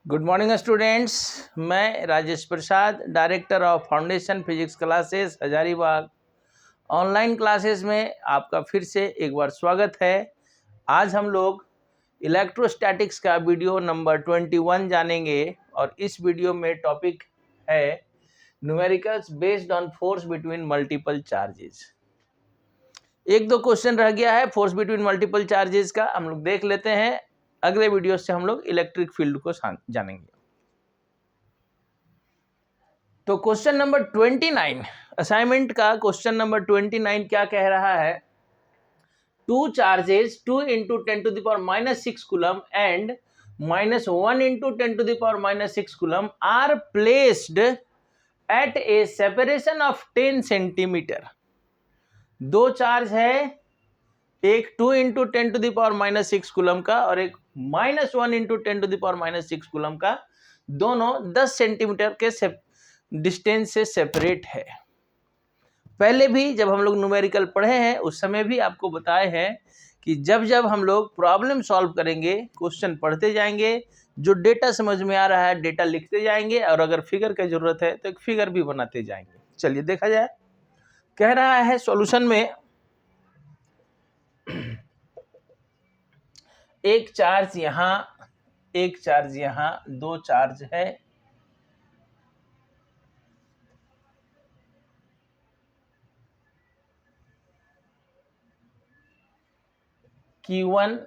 Good morning students. मैं Rajesh Prasad, director of foundation physics classes Hazaribagh. Online classes में आपका फिर से एक बार स्वागत है। आज हम लोग इलेक्ट्रोस्टैटिक्स का वीडियो नंबर 21 जानेंगे और इस वीडियो में टॉपिक है numericals based on force between multiple charges. एक दो क्वेश्चन रह गया है फोर्स बिटवीन मल्टीपल चार्जेस का, हम लोग देख लेते हैं। अगले वीडियो से हम लोग इलेक्ट्रिक फील्ड को जानेंगे। तो क्वेश्चन नंबर 29 असाइनमेंट का क्वेश्चन नंबर 29 क्या कह रहा है? Two charges 2 into 10⁻⁻6 coulomb and -1 into 10⁻⁻6 coulomb are placed at a separation of 10 centimetre. दो चार्ज है, एक 2 इंटू 10⁻⁻6 कूलम का और एक -1 इंटू 10⁻⁻6 कूलम का, दोनों 10 सेंटीमीटर के डिस्टेंस से सेपरेट है। पहले भी जब हम लोग न्यूमेरिकल पढ़े हैं उस समय भी आपको बताए हैं कि जब जब हम लोग प्रॉब्लम सॉल्व करेंगे, क्वेश्चन पढ़ते जाएंगे, जो डेटा समझ में आ रहा है डेटा लिखते जाएंगे और अगर फिगर की जरूरत है तो एक फिगर भी बनाते जाएंगे। चलिए देखा जाए। कह रहा है सॉल्यूशन में एक चार्ज यहां, एक चार्ज यहां, दो चार्ज है। Q1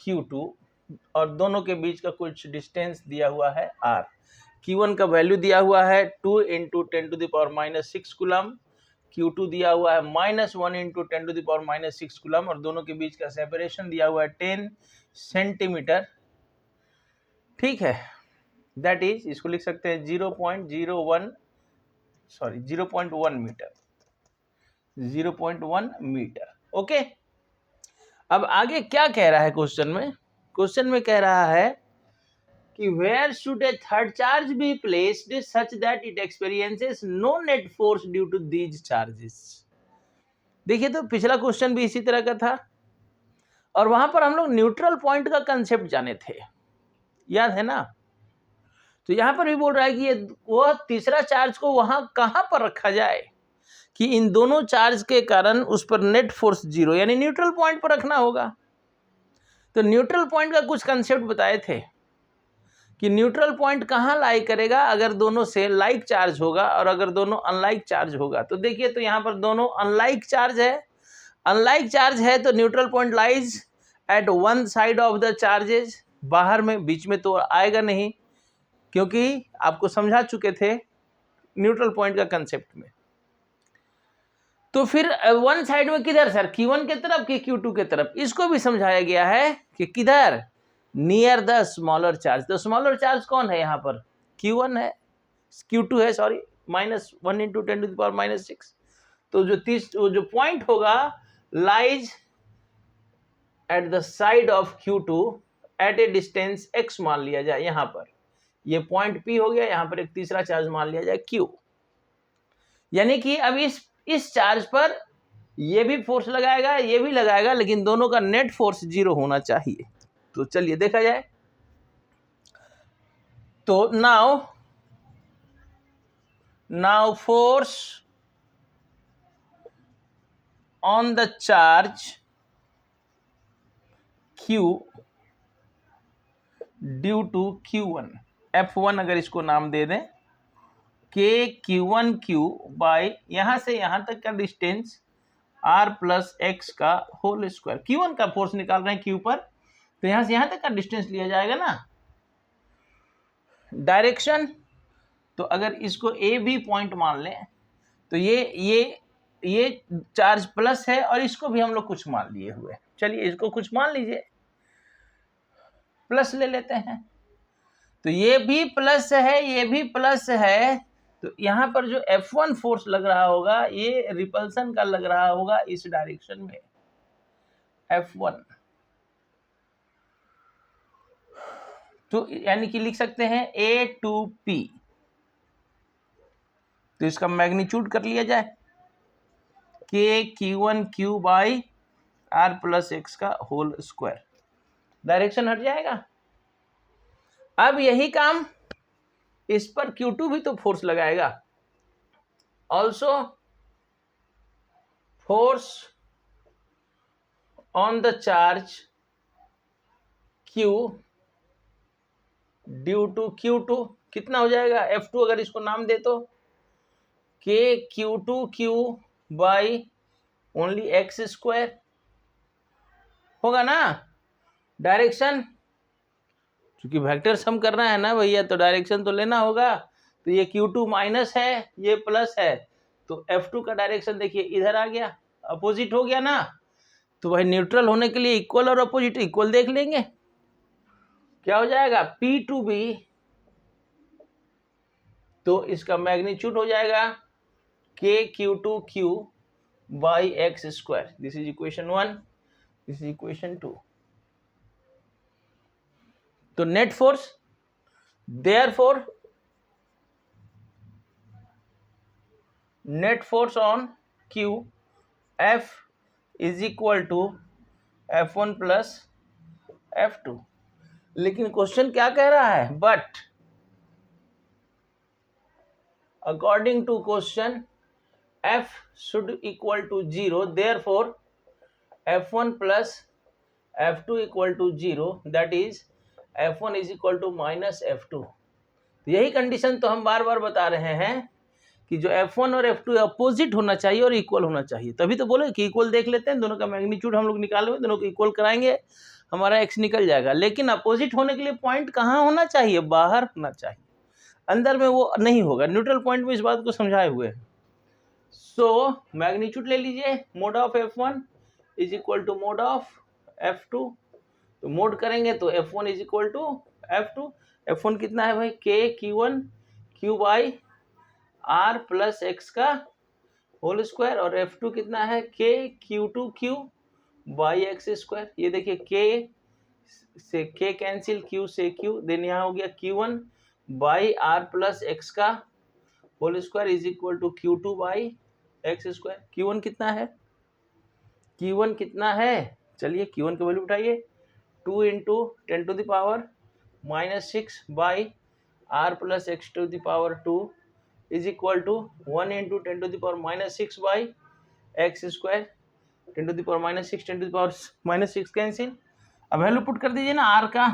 Q2 और दोनों के बीच का कुछ डिस्टेंस दिया हुआ है R। Q1 का वैल्यू दिया हुआ है 2 इंटू 10⁻⁻6 कूलम, Q2 दिया हुआ है -1 इंटू 10⁻⁻6 कूलम और दोनों के बीच का सेपरेशन दिया हुआ है 10 सेंटीमीटर। ठीक है, दैट इज, इसको लिख सकते हैं 0.1 मीटर, 0.1 मीटर। ओके, अब आगे क्या कह रहा है क्वेश्चन में? क्वेश्चन में कह रहा है कि where should a third charge be placed such that it experiences no net force due to these charges. देखिए, तो पिछला क्वेश्चन भी इसी तरह का था और वहां पर हम लोग न्यूट्रल पॉइंट का कंसेप्ट जाने थे, याद है ना? तो यहां पर भी बोल रहा है कि ये वो तीसरा चार्ज को वहां कहां पर रखा जाए कि इन दोनों चार्ज के कारण उस पर नेट फोर्स जीरो, यानी न्यूट्रल पॉइंट पर रखना होगा। तो न्यूट्रल पॉइंट का कुछ कंसेप्ट बताए थे कि न्यूट्रल पॉइंट कहाँ लाई करेगा अगर दोनों से लाइक चार्ज होगा और अगर दोनों अनलाइक चार्ज होगा। तो देखिए, तो यहाँ पर दोनों अनलाइक चार्ज है, अनलाइक चार्ज है तो neutral point lies at one side of the charges, बाहर में, बीच में तो आएगा नहीं, क्योंकि आपको समझा चुके थे न्यूट्रल पॉइंट का कंसेप्ट में। तो फिर वन साइड में किधर सर? Q1 के तरफ कि Q2 के तरफ? इसको भी समझाया गया है कि किधर, नियर द स्मॉलर चार्ज। तो स्मॉलर चार्ज कौन है यहाँ पर? Q1 है, Q2 है, सॉरी, -1 इंटू 10⁻⁻6। तो जो पॉइंट होगा lies at the side of Q2 at a distance x मान लिया जाए। यहाँ पर ये पॉइंट P हो गया, यहाँ पर एक तीसरा चार्ज मान लिया जाए Q। यानी कि अब इस चार्ज पर ये भी फोर्स लगाएगा, ये भी लगाएगा, लेकिन दोनों का नेट फोर्स जीरो होना चाहिए। तो चलिए देखा जाए। तो now force on the charge Q due to Q1, F1 अगर इसको नाम दे दें, Q1Q बाई यहां से यहां तक का डिस्टेंस R प्लस एक्स का होल स्क्वायर। Q1 का फोर्स निकाल रहे हैं Q पर, तो यहां से यहां तक का डिस्टेंस लिया जाएगा ना। डायरेक्शन, तो अगर इसको ए बी पॉइंट मान लें तो ये चार्ज प्लस है और इसको भी हम लोग कुछ मान लिए हुए। चलिए इसको कुछ मान लीजिए, प्लस ले लेते हैं। तो ये भी प्लस है, ये भी प्लस है, तो यहां पर जो F1 फोर्स लग रहा होगा ये रिपल्सन का लग रहा होगा इस डायरेक्शन में, F1। तो यानी कि लिख सकते हैं A टू P। तो इसका मैग्नीट्यूड कर लिया जाए, Q1Q by R plus x का होल स्क्वायर। डायरेक्शन हट जाएगा। अब यही काम इस पर Q2 भी तो फोर्स लगाएगा। Also force on the charge Q due to Q2 कितना हो जाएगा F2, अगर इसको नाम दे तो KQ2Q by only x square होगा ना। डायरेक्शन, क्योंकि वेक्टर सम करना है ना भैया, तो डायरेक्शन तो लेना होगा। तो ये Q2 माइनस है, ये प्लस है, तो F2 का डायरेक्शन देखिए इधर आ गया, अपोजिट हो गया ना। तो भाई न्यूट्रल होने के लिए इक्वल और अपोजिट इक्वल देख लेंगे, क्या हो जाएगा P2B, तो इसका मैग्नीट्यूड हो जाएगा KQ2Q by x square. This is equation 1, this is equation 2। तो net force, therefore net force on Q F is equal to F1 plus F2। लेकिन क्वेश्चन क्या कह रहा है, but according to question F should equal to 0, therefore F1 plus F2 equal to 0, that is F1 is equal to minus F2। तो यही condition तो हम बार बार बता रहे हैं कि जो F1 और F2 अपोजिट होना चाहिए और इक्वल होना चाहिए। तभी तो बोले कि इक्वल देख लेते हैं, दोनों का मैग्नीट्यूड हम लोग निकाले हुए, दोनों को इक्वल कराएंगे, हमारा x निकल जाएगा। लेकिन अपोजिट होने के लिए पॉइंट कहाँ होना चाहिए, बाहर होना चाहिए, अंदर में वो नहीं होगा। न्यूट्रल पॉइंट में इस बात को समझाए हुए हैं। सो मैग्नीट्यूड ले लीजिए, mod of F1 is equal to mod of F2। तो मोड करेंगे तो F1 is equal to F2। F1 कितना है भाई, KQ1 Q by R plus x का होल स्क्वायर, और F2 कितना है KQ2Q बाई एक्स स्क्वायर। ये देखिए K से K कैंसिल, Q से Q, देन यहाँ हो गया Q1 by R plus x का whole square is equal to Q2 by x square. Q1 कितना है, Q1 कितना है, चलिए Q1 की वैल्यू उठाइए, 2 into 10 to the power minus 6 by R plus x to the power 2 is equal to 1 into 10 to the power minus 6 by x square, 10 to the power minus 6, 10 to the power minus 6 कैंसिल। अब value put कर दीजिए ना, R का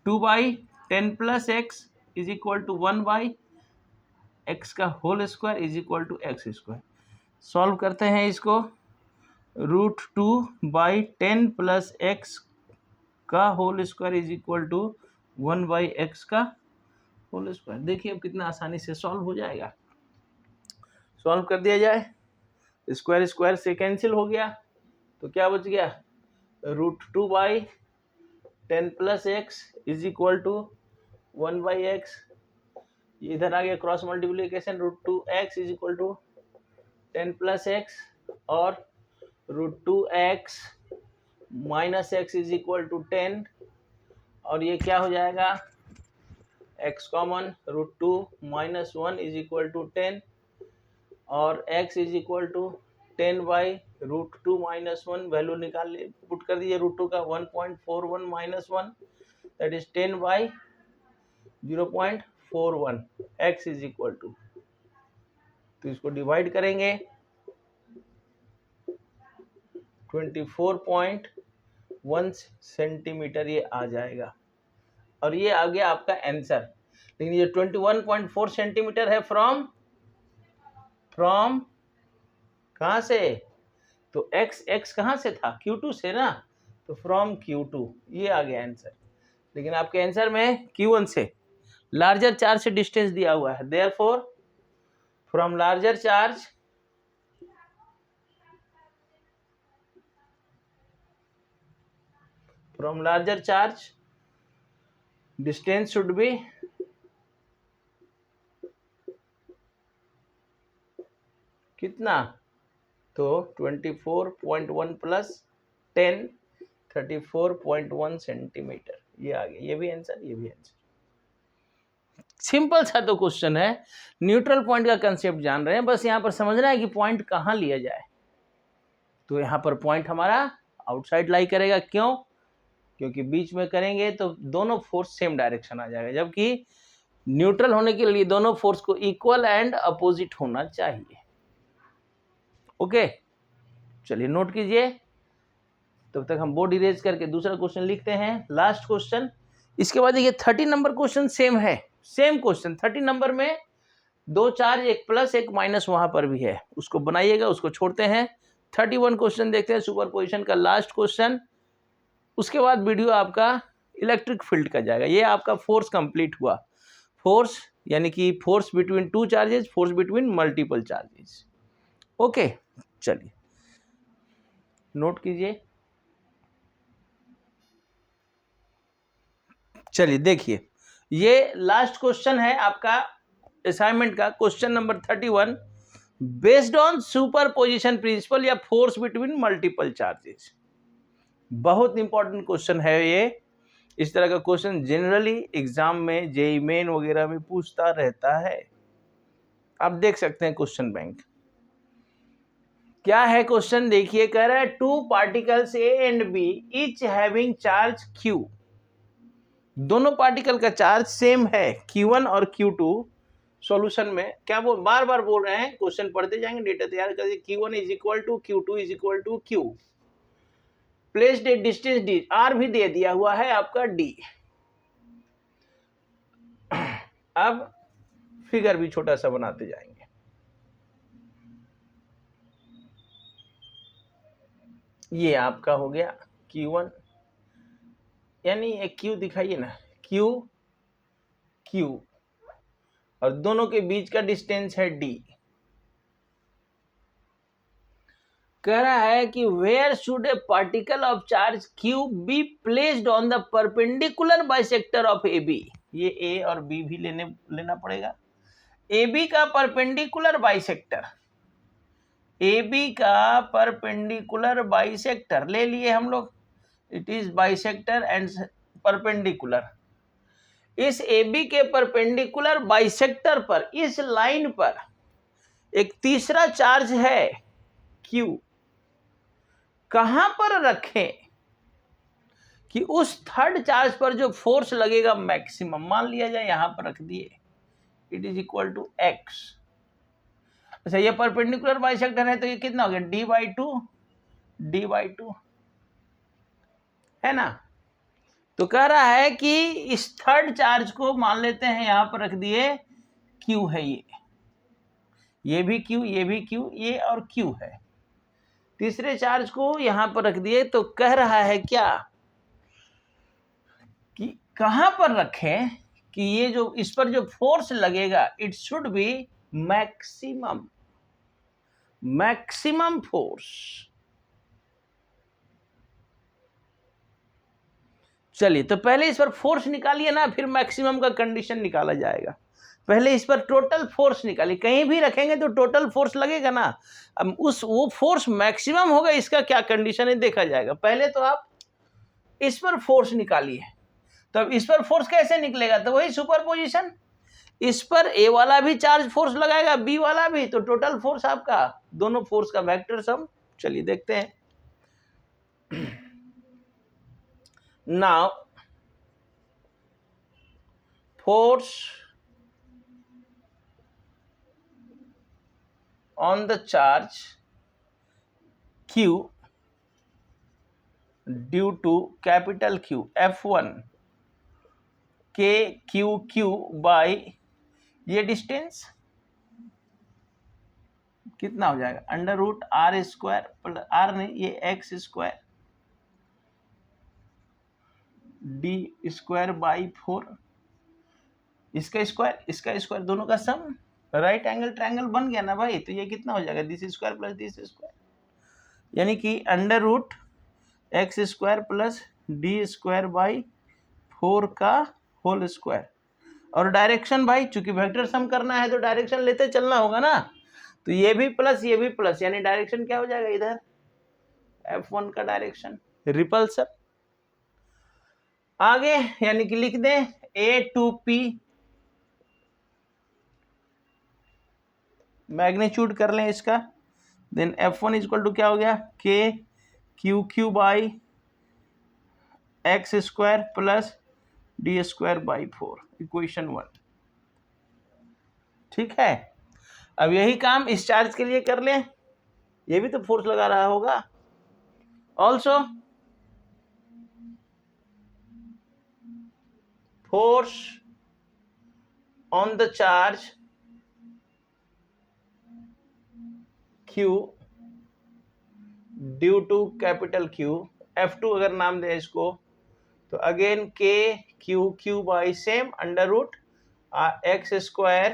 2 by 10 plus x is equal to 1 by x का whole square is equal to x square. Solve करते हैं इसको, √2 बाई 10 प्लस एक्स का whole square is equal to 1 by x का होल स्क्वायर। देखिए अब कितना आसानी से सॉल्व हो जाएगा। सॉल्व कर दिया जाए, स्क्वायर स्क्वायर से कैंसिल हो गया, तो क्या बच गया, √2 by 10 plus x is equal to 1 by x. इधर आ गया cross multiplication, √2x is equal to 10 plus x, और √2x minus x is equal to 10, और ये क्या हो जाएगा, x common, √2 minus 1 is equal to 10, और x is equal to 10 by √2 minus 1, value निकाल ले, पुट कर दीजिए √2 का 1.41 minus 1, that is 10 by 0.41, x is equal to, तो इसको डिवाइड करेंगे 24.1 सेंटीमीटर ये आ जाएगा, और ये आ गया आपका आंसर। लेकिन ये 21.4 सेंटीमीटर है फ्रॉम कहाँ से, तो x कहाँ से था, Q2 से ना, तो फ्रॉम Q2, ये आ गया आंसर। लेकिन आपके आंसर में Q1 से लार्जर चार्ज से डिस्टेंस दिया हुआ है, therefore from larger charge distance should be कितना, तो 24.1 प्लस 10, 34.1 सेंटीमीटर, ये आ गया। ये भी आंसर, ये भी आंसर। सिंपल सा तो क्वेश्चन है, न्यूट्रल पॉइंट का कंसेप्ट जान रहे हैं, बस यहाँ पर समझना है कि पॉइंट कहाँ लिया जाए। तो यहाँ पर पॉइंट हमारा आउटसाइड लाई करेगा, क्यों, क्योंकि बीच में करेंगे तो दोनों फोर्स सेम डायरेक्शन आ जाएगा, जबकि न्यूट्रल होने के लिए दोनों फोर्स को इक्वल एंड अपोजिट होना चाहिए। ओके, चलिए नोट कीजिए। तब तक हम बोर्ड इरेज करके दूसरा क्वेश्चन लिखते हैं, लास्ट क्वेश्चन। इसके बाद देखिए 30 नंबर क्वेश्चन सेम है, सेम क्वेश्चन 30 नंबर में दो चार्ज, एक प्लस एक माइनस वहां पर भी है, उसको बनाइएगा, उसको छोड़ते हैं। 31 क्वेश्चन देखते हैं, सुपरपोजिशन का लास्ट क्वेश्चन। उसके बाद वीडियो आपका इलेक्ट्रिक फील्ड का जाएगा। ये आपका फोर्स कंप्लीट हुआ। फोर्स यानी कि force between two charges, force between multiple charges. Okay, चलिए नोट कीजिए। चलिए देखिए, ये लास्ट क्वेश्चन है आपका असाइनमेंट का, question number 31। Based on superposition principle या फोर्स बिटवीन मल्टीपल चार्जेस। बहुत इंपॉर्टेंट क्वेश्चन है ये। इस तरह का क्वेश्चन जनरली एग्जाम में, जेईई मेन वगैरह में पूछता रहता है। आप देख सकते हैं क्वेश्चन बैंक। क्या है क्वेश्चन, देखिए। कह रहा है two particles A and B each having charge Q. दोनों पार्टिकल का चार्ज सेम है, Q1 और Q2। सॉल्यूशन में क्या वो बार बार बोल रहे हैं, क्वेश्चन पढ़ते जाएंगे, डेटा तैयार करते। Q1 is equal to Q2 is equal to Q। Placed a distance D, R भी दे दिया हुआ है आपका D। अब फिगर भी छोटा सा बनाते जाएंगे। ये आपका हो गया Q1, यानी एक Q दिखाइए ना, Q Q, और दोनों के बीच का डिस्टेंस है D। कह रहा है कि where should a particle of charge Q be placed on the perpendicular bisector of AB। ये A और B भी लेना पड़ेगा। AB का परपेंडिकुलर बाइसेक्टर, AB का परपेंडिकुलर बाइसेक्टर ले लिए हम लोग। It is bisector and perpendicular. इस AB के परपेंडिकुलर बाइसेक्टर पर, इस लाइन पर एक तीसरा चार्ज है Q। कहां पर रखें कि उस थर्ड चार्ज पर जो फोर्स लगेगा मैक्सिमम, मान लिया जाए यहां पर रख दिए, it is equal to X। अच्छा, ये परपेंडिकुलर बाइसेक्टर है तो ये कितना हो गया, D/2 है ना। तो कह रहा है कि इस थर्ड चार्ज को मान लेते हैं यहां पर रख दिए, Q है ये भी Q, ये भी Q, ये और Q है। तीसरे चार्ज को यहां पर रख दिए, तो कह रहा है क्या कि कहां पर रखें कि ये जो इस पर जो फोर्स लगेगा, it should be maximum force. चलिए, तो पहले इस पर फोर्स निकालिए ना, फिर मैक्सिमम का कंडीशन निकाला जाएगा। पहले इस पर टोटल फोर्स निकालिए, कहीं भी रखेंगे तो टोटल फोर्स लगेगा ना। अब वो फोर्स मैक्सिमम होगा, इसका क्या कंडीशन है देखा जाएगा। पहले तो आप इस पर फोर्स निकालिए, तो अब इस पर फोर्स कैसे निकलेगा, तो वही सुपरपोजिशन। इस पर A वाला भी चार्ज फोर्स लगाएगा, B वाला भी, तो टोटल फोर्स आपका, दोनों फोर्स का वेक्टर सम। चलिए देखते हैं। Now force on the charge Q due to capital Q F1 KQQ by ये डिस्टेंस कितना हो जाएगा, √R² प्लस R नहीं, ये X² D²/4, इसका स्क्वायर दोनों का सम, राइट एंगल ट्रायंगल बन गया ना भाई। तो ये कितना हो जाएगा, this² प्लस this², यानी कि √X² प्लस D²/4 का होल स्क्वायर। और डायरेक्शन भाई, चूंकि वेक्टर सम करना है तो डायरेक्शन लेते चलना होगा ना, तो ये भी प्लस ये भी प्लस, यानी डायरेक्शन क्या हो जाएगा इधर, F1 का डायरेक्शन रिपल्सन। आगे यानी कि लिख दें A to P, मैग्नीट्यूड कर लें इसका, देन F1 इक्वल टू क्या हो गया, KQQ by x square plus D square by 4, equation 1। ठीक है, अब यही काम इस चार्ज के लिए कर लें, ये भी तो फोर्स लगा रहा होगा। Also force on the charge Q due to capital Q, F2 अगर नाम दे इसको, तो again K Q by same under root x square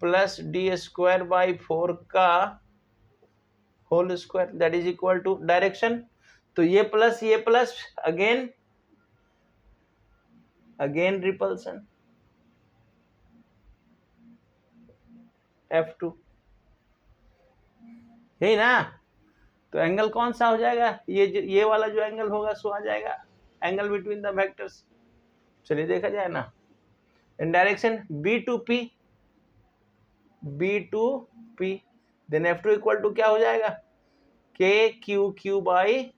plus D square by 4 का whole square, that is equal to direction. तो ये plus again repulsion F2, यही ना। तो एंगल कौन सा हो जाएगा, ये वाला जो एंगल होगा सो आ जाएगा, एंगल बिटवीन द वेक्टर्स। चलिए देखा जाए ना, in direction B to P, then F2 equal to क्या हो जाएगा, K Q by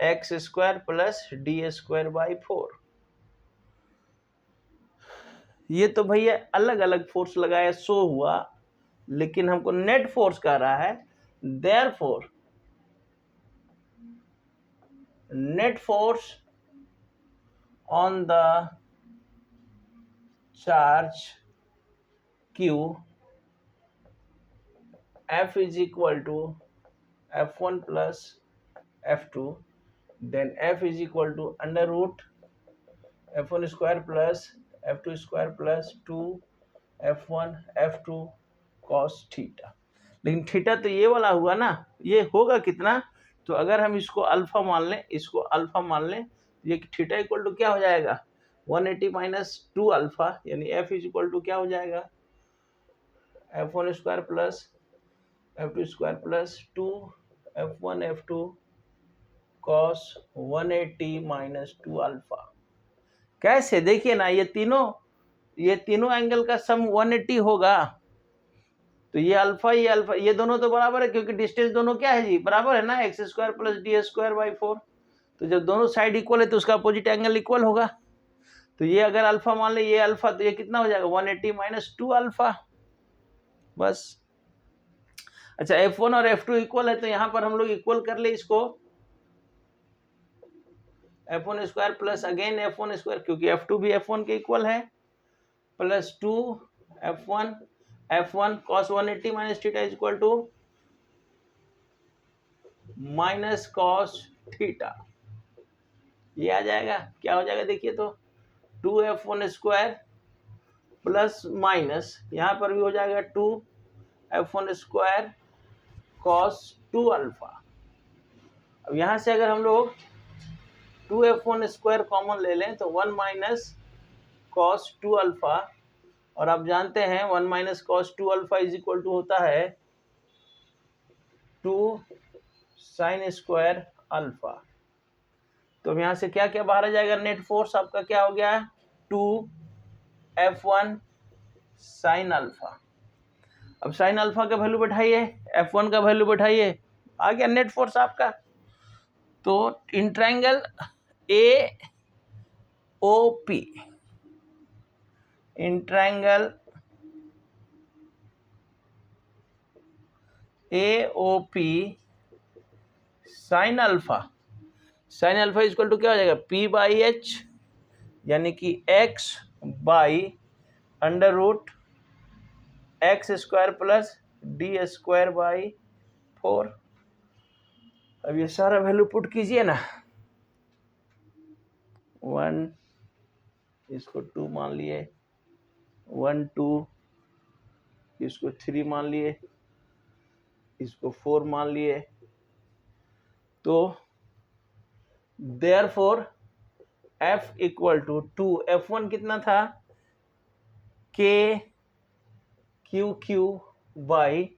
x square plus D square by 4। ये तो भैया अलग अलग फोर्स लगाया सो हुआ, लेकिन हमको नेट फोर्स कह रहा है। Therefore net force on the charge Q F is equal to F1 plus F2, then F is equal to under root F1 square plus F2 square plus 2 F1 F2 cos theta. लेकिन theta तो ये वाला हुआ ना, ये होगा कितना, तो अगर हम इसको अल्फा मान लें, तो ये थीटा इक्वल टू क्या हो जाएगा, 180 माइनस 2 अल्फा, यानी F इज इक्वल टू क्या हो जाएगा, F1 square plus F2 square plus 2 F1 F2 cos 180 minus 2 alpha. कैसे, देखिए ना, ये तीनों एंगल का सम 180 होगा, तो ये अल्फा ये दोनों तो बराबर है, क्योंकि डिस्टेंस दोनों क्या है जी, बराबर है ना, x square plus D square by 4। तो जब दोनों साइड इक्वल है तो उसका अपोजिट एंगल इक्वल होगा। तो ये अगर अल्फा मान ले, ये अल्फा, तो ये कितना हो जाएगा, 180 माइनस 2 अल्फा, बस। अच्छा, F1 और F2 इक्वल है, तो यहां पर हम लोग इक्वल कर ले इसको, F1 square plus again F1 square, क्योंकि F2 भी F1 के इक्वल है, plus 2 F1 cos 180 minus theta is equal to minus cos theta. ये आ जाएगा, क्या हो जाएगा देखिए, तो 2F1 स्क्वायर प्लस माइनस, यहां पर भी हो जाएगा 2F1 स्क्वायर cos 2 अल्फा। अब यहां से अगर हम लोग 2F1 स्क्वायर कॉमन ले लें तो 1 माइनस cos 2 अल्फा, और आप जानते हैं 1 minus cos 2 alpha is equal to होता है 2 साइन स्क्वायर अल्फा। तो यहां से क्या क्या बाहर आ जाएगा, नेट फोर्स आपका क्या हो गया, 2F1 साइन अल्फा। अब साइन अल्फा का वैल्यू बैठाइए, F1 का वैल्यू बैठाइए, आ गया नेट फोर्स आपका। तो in triangle AOP, in triangle AOP sine alpha equal to क्या हो जाएगा, P बाई H, यानी कि X by under root x square plus D square by 4। अब ये सारा वैल्यू पुट कीजिए ना, 1, इसको 2 मान लिए, 1 2, इसको 3 मान लिए, इसको 4 मान लिए। तो therefore F equal to 2, F1 कितना था, K Q by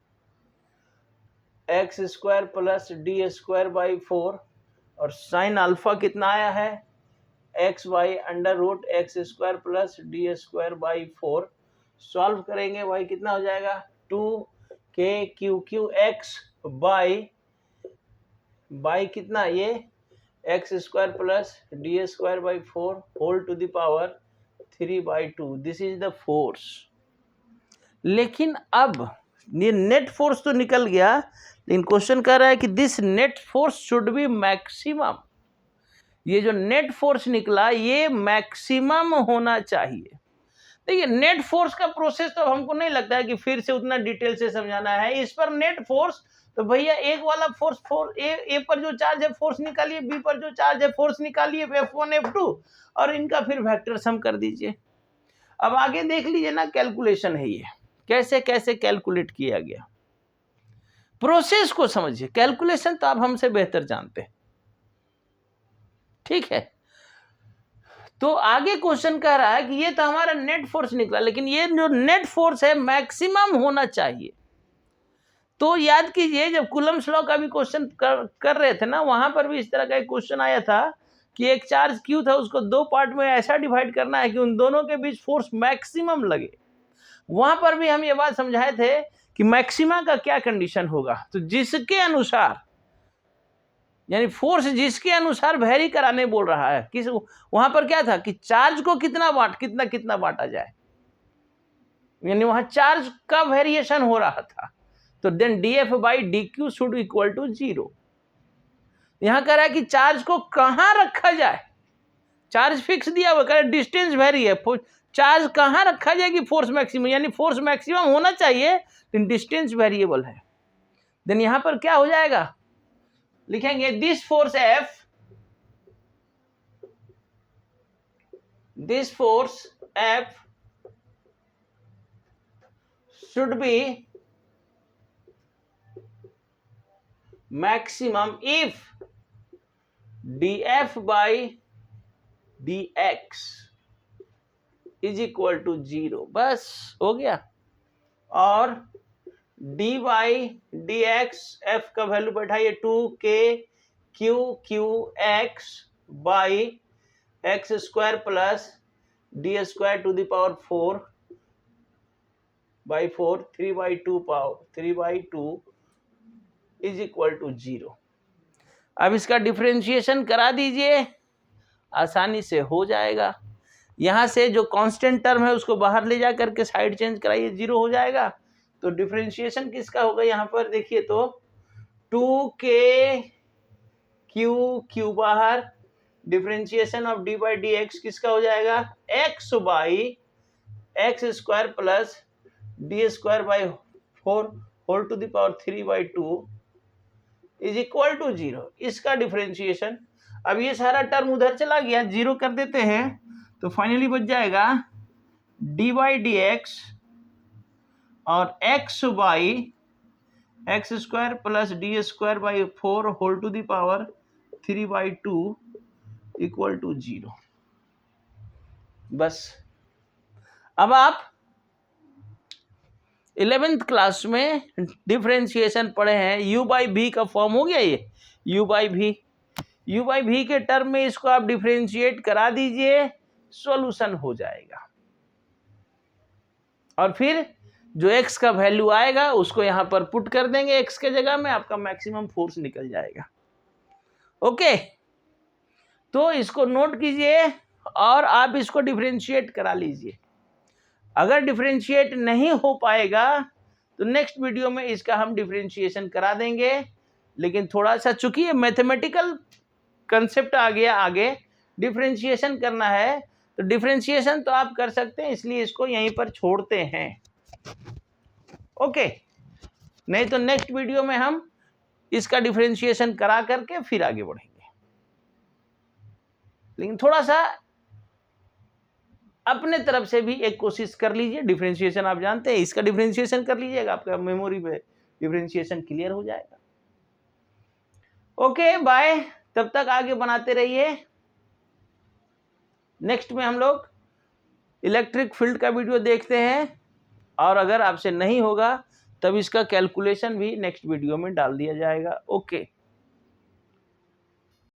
x square plus D square by 4, और साइन अल्फा कितना आया है, x by under root x square plus D square by 4। Solve करेंगे y कितना हो जाएगा, 2 K Q x by by कितना, ये x square plus D square by 4 whole to the power 3/2, this is the force. लेकिन अब ये net force तो निकल गया, लेकिन क्वेश्चन कह रहा है कि this net force should be maximum. ये जो नेट फोर्स निकला ये मैक्सिमम होना चाहिए। देखिए नेट फोर्स का प्रोसेस तो हमको नहीं लगता है कि फिर से उतना डिटेल से समझाना है। इस पर नेट फोर्स तो भैया एक वाला फोर्स ए पर जो चार्ज है फोर्स निकालिए, बी पर जो चार्ज है फोर्स निकालिए, F1 F2 और इनका फिर वेक्टर सम कर दीजिए। अब आगे देख लीजिए ना, कैलकुलेशन है ये, कैसे कैसे कैलकुलेट किया गया, प्रोसेस को समझिए। कैलकुलेशन तो आप हमसे बेहतर जानते हैं, ठीक है। तो आगे क्वेश्चन कह रहा है कि ये तो हमारा नेट फोर्स निकला, लेकिन ये जो नेट फोर्स है मैक्सिमम होना चाहिए। तो याद कीजिए जब कूलम्ब्स लॉ का भी क्वेश्चन कर रहे थे ना, वहां पर भी इस तरह का एक क्वेश्चन आया था कि एक चार्ज क्यू था, उसको दो पार्ट में ऐसा डिवाइड करना है कि उन दोनों के बीच फोर्स मैक्सिमम लगे। वहां पर भी हम ये बात समझाए थे कि मैक्सिमा का क्या कंडीशन होगा, तो जिसके अनुसार यानी फोर्स जिसके अनुसार वेरी कराने बोल रहा है, किस वहां पर क्या था कि चार्ज को कितना बांटा जाए, यानी वहां चार्ज का वेरिएशन हो रहा था। तो then dF by dQ should equal to 0। यहां कह रहा है कि चार्ज को कहां रखा जाए, चार्ज फिक्स दिया हुआ, कह रहा है डिस्टेंस वेरी है, चार्ज कहां रखा जाए कि फोर्स मैक्सिमम, यानी फोर्स मैक्सिमम होना चाहिए लेकिन डिस्टेंस वेरिएबल है। देन यहां पर क्या हो जाएगा, लिखेंगे this force F should be maximum if dF by dx is equal to 0, बस हो गया। और dy dx f का वैल्यू बैठाइए 2k QQX बाई x square plus D square to the power 4/4 3/2 is equal to 0। अब इसका डिफरेंशिएशन करा दीजिए, आसानी से हो जाएगा। यहां से जो कांस्टेंट टर्म है उसको बाहर ले जा करके साइड चेंज कराइए, 0 हो जाएगा। तो डिफरेंशिएशन किसका होगा, यहां पर देखिए तो 2k Q बाहर, differentiation of d by d x किसका हो जाएगा, x by x square plus D square by 4 whole to the power 3/2 is equal to 0। इसका डिफरेंशिएशन, अब ये सारा टर्म उधर चला गया, 0 कर देते हैं तो फाइनली बच जाएगा डी बाई डी एक्स और x by x square plus D square by 4 whole to the power 3/2 equal to 0। बस अब आप 11th क्लास में डिफरेंशिएशन पढ़े हैं, u बाई भी का फॉर्म हो गया, ये u बाई भी के टर्म में इसको आप डिफरेंशिएट करा दीजिए, सॉल्यूशन हो जाएगा। और फिर जो x का वैल्यू आएगा उसको यहां पर पुट कर देंगे x के जगह में, आपका मैक्सिमम फोर्स निकल जाएगा। ओके, तो इसको नोट कीजिए और आप इसको डिफरेंशिएट करा लीजिए। अगर डिफरेंशिएट नहीं हो पाएगा तो नेक्स्ट वीडियो में इसका हम डिफरेंशिएशन करा देंगे, लेकिन थोड़ा सा चूंकि मैथमेटिकल कंसेप्ट आ गया, आगे डिफरेंशिएशन करना है तो डिफरेंशिएशन तो आप कर सकते हैं, इसलिए इसको यहीं पर छोड़ते हैं। ओके, नहीं तो नेक्स्ट वीडियो में हम इसका डिफरेंशिएशन करा करके फिर आगे बढ़ेंगे। लेकिन थोड़ा सा अपने तरफ से भी एक कोशिश कर लीजिए, डिफरेंशिएशन आप जानते हैं, इसका डिफरेंशिएशन कर लीजिएगा, आपका मेमोरी पे डिफरेंशिएशन क्लियर हो जाएगा। ओके बाय, तब तक आगे बनाते रहिए। नेक्स्ट में हम लोग इलेक्ट्रिक फील्ड का वीडियो देखते हैं, और अगर आपसे नहीं होगा तब इसका कैलकुलेशन भी नेक्स्ट वीडियो में डाल दिया जाएगा। ओके।